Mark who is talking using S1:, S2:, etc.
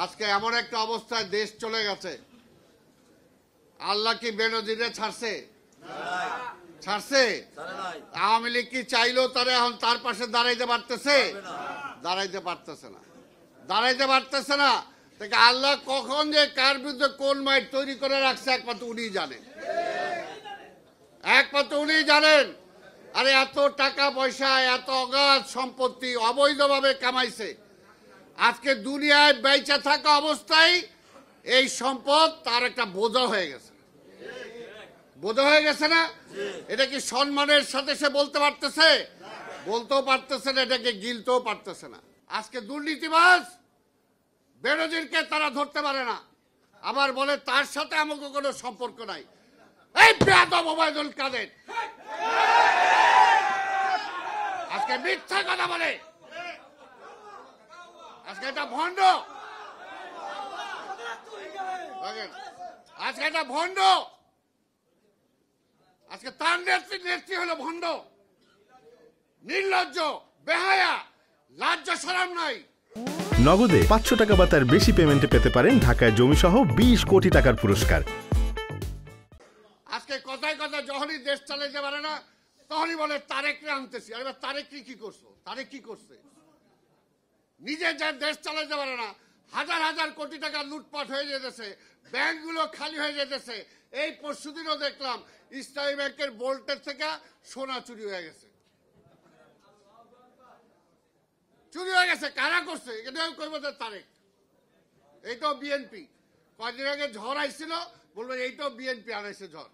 S1: আজকে এমন একটা অবস্থায় দেশ চলে গেছে, আল্লাহ কি বেনজিরে ছাড়ছে? ছাড়ছে? আওয়ামী লীগ কি চাইলেও তারা এখন তার পাশে দাঁড়াইতে পারতেছে? দাঁড়াইতে পারতেছে না, দাঁড়াইতে পারতেছে না। থেকে আল্লাহ কখন যে কার বিরুদ্ধে কোন মাইট তৈরি করে রাখছে একমাত্র উনিই জানেন, একমাত্র উনিই জানেন। আরে এত টাকা পয়সা, এত অগাধ সম্পত্তি অবৈধভাবে কামাইছে। আজকে দুনিয়ায় বেঁচে থাকা অবস্থায় এই সম্পদ তার একটা বোঝা হয়ে গেছে, বোঝা হয়ে গেছে না? এটা কি সম্মানের সাথে সে বলতে পারতেছে? বলতেও পারতেছে না, এটাকে গিলতেও পারতেছে না। আজকে দুর্নীতিবাজ বেনজিরকে তারা ধরতে পারে না, আবার বলে তার সাথে আমাকে কোনো সম্পর্ক নাই। এই বেয়াদব ওবায়দুল কাদের আজকে মিথ্যা কথা বলে, আজকে এটা ভণ্ড, আজকে এটা ভণ্ড, আজকে তার নেত্রী হলো ভণ্ড, নির্লজ্জ, বেহায়া, লজ্জা শরম নাই।
S2: নগদে 500 টাকা বা তার বেশি পেমেন্টে পেতে পারেন ঢাকায় জমিসহ 20 কোটি টাকার পুরস্কার।
S1: আজকে কথায় কথায় যখনই দেশ চালাইতে পারে না তখনই বলে তারেকরে আনতেছি। আর তারেক কি করছো? তারেক কি করছে? নিজে যে দেশ চালাইতে পারে না, হাজার হাজার কোটি টাকা লুটপাট হয়ে যেতেছে, ব্যাংকগুলো খালি হয়ে যেতেছে। এই পরশুদিনও দেখলাম ইসলামী ব্যাংকের বোল্টের থেকে সোনা চুরি হয়ে গেছে, চুরি হয়ে গেছে। কারা করছে? এটাও কইব যে তারেক। এইটাও বিএনপি। কয়েকদিন আগে ঝড় আইছিল, বলবে এইটাও বিএনপি আনাইছে ঝড়।